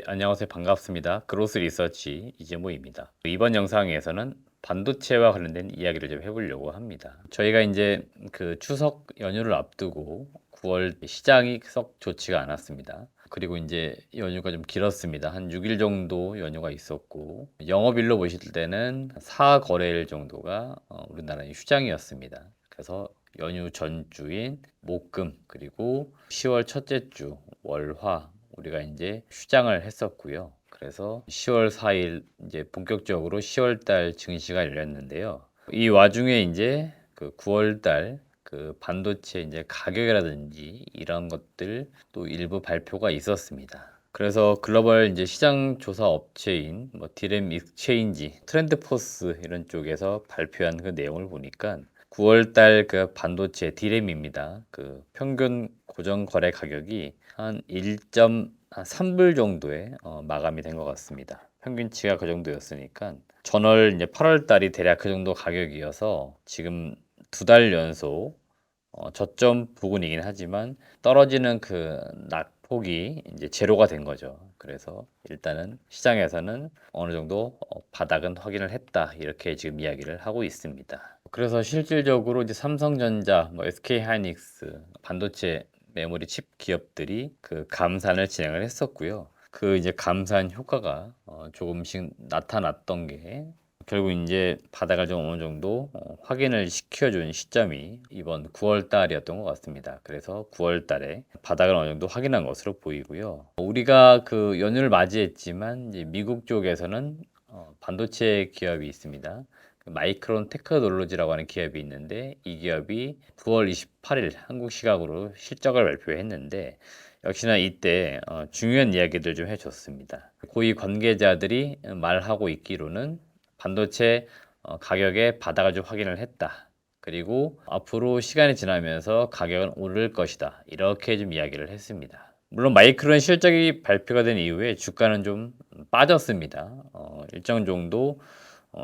안녕하세요. 반갑습니다. 그로스 리서치 이재모입니다. 이번 영상에서는 반도체와 관련된 이야기를 좀 해보려고 합니다. 저희가 이제 그 추석 연휴를 앞두고 9월 시장이 썩 좋지가 않았습니다. 그리고 이제 연휴가 좀 길었습니다. 한 6일 정도 연휴가 있었고, 영업일로 보실 때는 4거래일 정도가 우리나라의 휴장이었습니다. 그래서 연휴 전주인 목금 그리고 10월 첫째 주 월화 우리가 이제 휴장을 했었고요. 그래서 10월 4일 이제 본격적으로 10월 달 증시가 열렸는데요. 이 와중에 이제 그 9월 달 그 반도체 이제 가격이라든지 이런 것들 또 일부 발표가 있었습니다. 그래서 글로벌 이제 시장 조사 업체인 뭐 디램 익스체인지, 트렌드포스 이런 쪽에서 발표한 그 내용을 보니까 9월 달 그 반도체 디램입니다. 그 평균 고정 거래 가격이 한 1.3불 정도에 마감이 된 것 같습니다. 평균치가 그 정도였으니까 전월 이제 8월 달이 대략 그 정도 가격이어서 지금 두 달 연속 저점 부근이긴 하지만 떨어지는 그 낙폭이 이제 제로가 된 거죠. 그래서 일단은 시장에서는 어느 정도 바닥은 확인을 했다 이렇게 지금 이야기를 하고 있습니다. 그래서 실질적으로 이제 삼성전자, 뭐 SK하이닉스 반도체 메모리 칩 기업들이 그 감산을 진행을 했었고요. 그 이제 감산 효과가 조금씩 나타났던 게 결국 이제 바닥을 좀 어느 정도 확인을 시켜준 시점이 이번 9월 달이었던 것 같습니다. 그래서 9월 달에 바닥을 어느 정도 확인한 것으로 보이고요. 우리가 그 연휴를 맞이했지만 이제 미국 쪽에서는 반도체 기업이 있습니다. 마이크론 테크놀로지라고 하는 기업이 있는데 이 기업이 9월 28일 한국 시각으로 실적을 발표했는데 역시나 이때 중요한 이야기들 좀 해줬습니다. 고위 관계자들이 말하고 있기로는 반도체 가격의 바닥을 좀 확인을 했다. 그리고 앞으로 시간이 지나면서 가격은 오를 것이다. 이렇게 좀 이야기를 했습니다. 물론 마이크론 실적이 발표가 된 이후에 주가는 좀 빠졌습니다. 일정 정도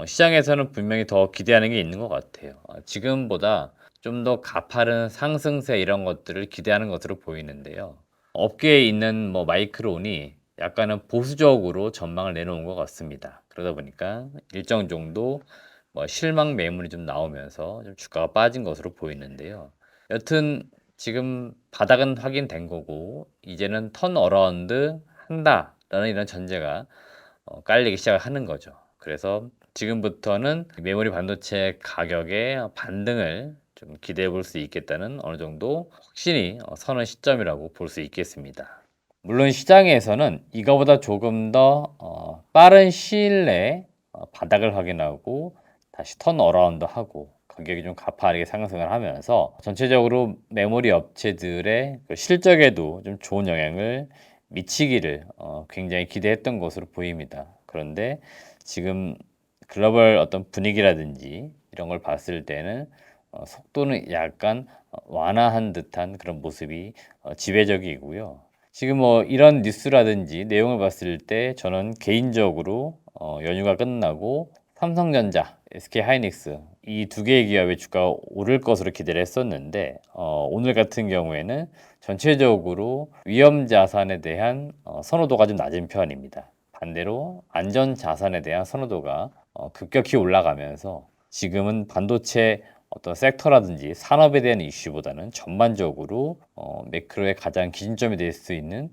시장에서는 분명히 더 기대하는 게 있는 것 같아요. 지금보다 좀 더 가파른 상승세 이런 것들을 기대하는 것으로 보이는데요. 업계에 있는 뭐 마이크론이 약간은 보수적으로 전망을 내놓은 것 같습니다. 그러다 보니까 일정 정도 뭐 실망 매물이 좀 나오면서 좀 주가가 빠진 것으로 보이는데요. 여튼 지금 바닥은 확인된 거고 이제는 턴 어라운드 한다라는 이런 전제가 깔리기 시작하는 거죠. 그래서 지금부터는 메모리 반도체 가격의 반등을 좀 기대해 볼 수 있겠다는 어느 정도 확신이 서는 시점이라고 볼 수 있겠습니다. 물론 시장에서는 이거보다 조금 더 빠른 시일 내에 바닥을 확인하고 다시 턴 어라운드 하고 가격이 좀 가파르게 상승을 하면서 전체적으로 메모리 업체들의 그 실적에도 좀 좋은 영향을 미치기를 굉장히 기대했던 것으로 보입니다. 그런데 지금 글로벌 어떤 분위기라든지 이런 걸 봤을 때는 속도는 약간 완화한 듯한 그런 모습이 지배적이고요. 지금 뭐 이런 뉴스라든지 내용을 봤을 때 저는 개인적으로 연휴가 끝나고 삼성전자, SK하이닉스 이 두 개의 기업의 주가가 오를 것으로 기대를 했었는데 오늘 같은 경우에는 전체적으로 위험 자산에 대한 선호도가 좀 낮은 편입니다. 반대로 안전 자산에 대한 선호도가 급격히 올라가면서 지금은 반도체 어떤 섹터라든지 산업에 대한 이슈보다는 전반적으로 매크로의 가장 기준점이 될 수 있는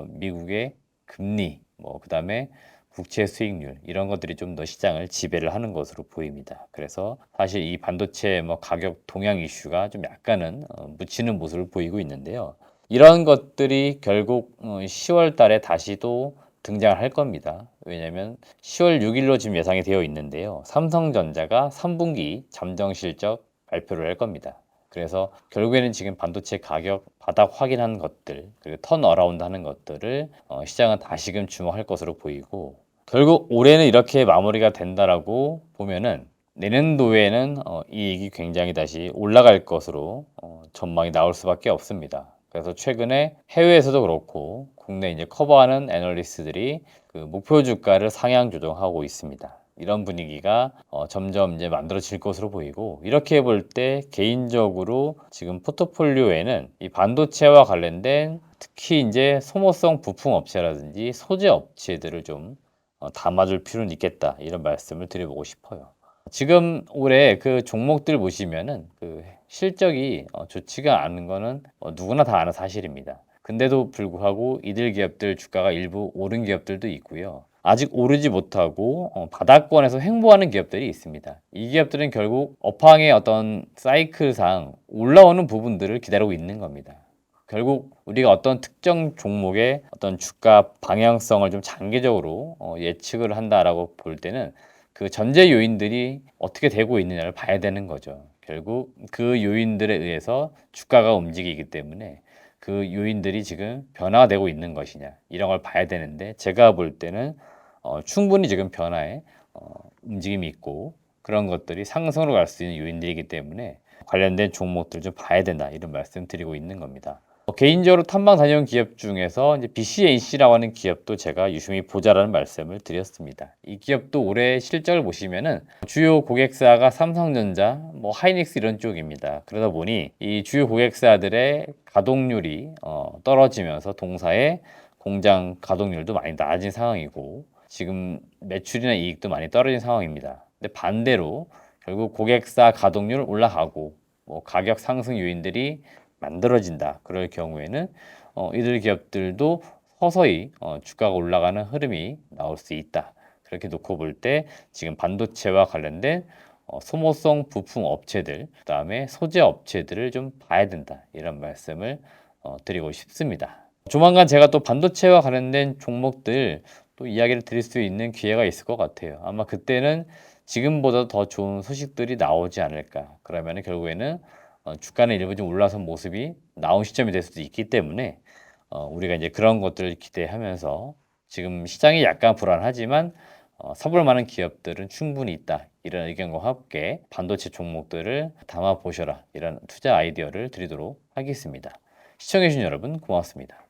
미국의 금리, 뭐 그다음에 국채 수익률 이런 것들이 좀 더 시장을 지배를 하는 것으로 보입니다. 그래서 사실 이 반도체 뭐 가격 동향 이슈가 좀 약간은 묻히는 모습을 보이고 있는데요. 이런 것들이 결국 10월 달에 다시 또 등장을 할 겁니다. 왜냐하면 10월 6일로 지금 예상이 되어 있는데요. 삼성전자가 3분기 잠정 실적 발표를 할 겁니다. 그래서 결국에는 지금 반도체 가격 바닥 확인한 것들 그리고 턴 어라운드 하는 것들을 시장은 다시금 주목할 것으로 보이고 결국 올해는 이렇게 마무리가 된다라고 보면은 내년도에는 이익이 굉장히 다시 올라갈 것으로 전망이 나올 수밖에 없습니다. 그래서 최근에 해외에서도 그렇고 국내 이제 커버하는 애널리스트들이 그 목표 주가를 상향 조정하고 있습니다. 이런 분위기가 점점 이제 만들어질 것으로 보이고, 이렇게 볼 때 개인적으로 지금 포트폴리오에는 이 반도체와 관련된 특히 이제 소모성 부품 업체라든지 소재 업체들을 좀 담아줄 필요는 있겠다, 이런 말씀을 드려보고 싶어요. 지금 올해 그 종목들 보시면은 그 실적이 좋지가 않은 거는 누구나 다 아는 사실입니다. 근데도 불구하고 이들 기업들 주가가 일부 오른 기업들도 있고요. 아직 오르지 못하고 바닥권에서 횡보하는 기업들이 있습니다. 이 기업들은 결국 업황의 어떤 사이클상 올라오는 부분들을 기다리고 있는 겁니다. 결국 우리가 어떤 특정 종목의 어떤 주가 방향성을 좀 장기적으로 예측을 한다라고 볼 때는 그 전제 요인들이 어떻게 되고 있느냐를 봐야 되는 거죠. 결국 그 요인들에 의해서 주가가 움직이기 때문에 그 요인들이 지금 변화되고 있는 것이냐, 이런 걸 봐야 되는데, 제가 볼 때는 충분히 지금 변화에 움직임이 있고 그런 것들이 상승으로 갈 수 있는 요인들이기 때문에 관련된 종목들 좀 봐야 된다, 이런 말씀 드리고 있는 겁니다. 개인적으로 탐방 다녀온 기업 중에서 이제 BCAC라고 하는 기업도 제가 유심히 보자라는 말씀을 드렸습니다. 이 기업도 올해 실적을 보시면은 주요 고객사가 삼성전자, 뭐 하이닉스 이런 쪽입니다. 그러다 보니 이 주요 고객사들의 가동률이 떨어지면서 동사의 공장 가동률도 많이 낮은 상황이고, 지금 매출이나 이익도 많이 떨어진 상황입니다. 근데 반대로 결국 고객사 가동률 올라가고 뭐 가격 상승 요인들이 만들어진다. 그럴 경우에는 이들 기업들도 서서히 주가가 올라가는 흐름이 나올 수 있다. 그렇게 놓고 볼 때 지금 반도체와 관련된 소모성 부품 업체들, 그다음에 소재 업체들을 좀 봐야 된다, 이런 말씀을 드리고 싶습니다. 조만간 제가 또 반도체와 관련된 종목들 또 이야기를 드릴 수 있는 기회가 있을 것 같아요. 아마 그때는 지금보다 더 좋은 소식들이 나오지 않을까. 그러면 결국에는 주가는 일부 좀 올라선 모습이 나온 시점이 될 수도 있기 때문에 우리가 이제 그런 것들을 기대하면서, 지금 시장이 약간 불안하지만 사볼 만한 기업들은 충분히 있다, 이런 의견과 함께 반도체 종목들을 담아 보셔라, 이런 투자 아이디어를 드리도록 하겠습니다. 시청해주신 여러분 고맙습니다.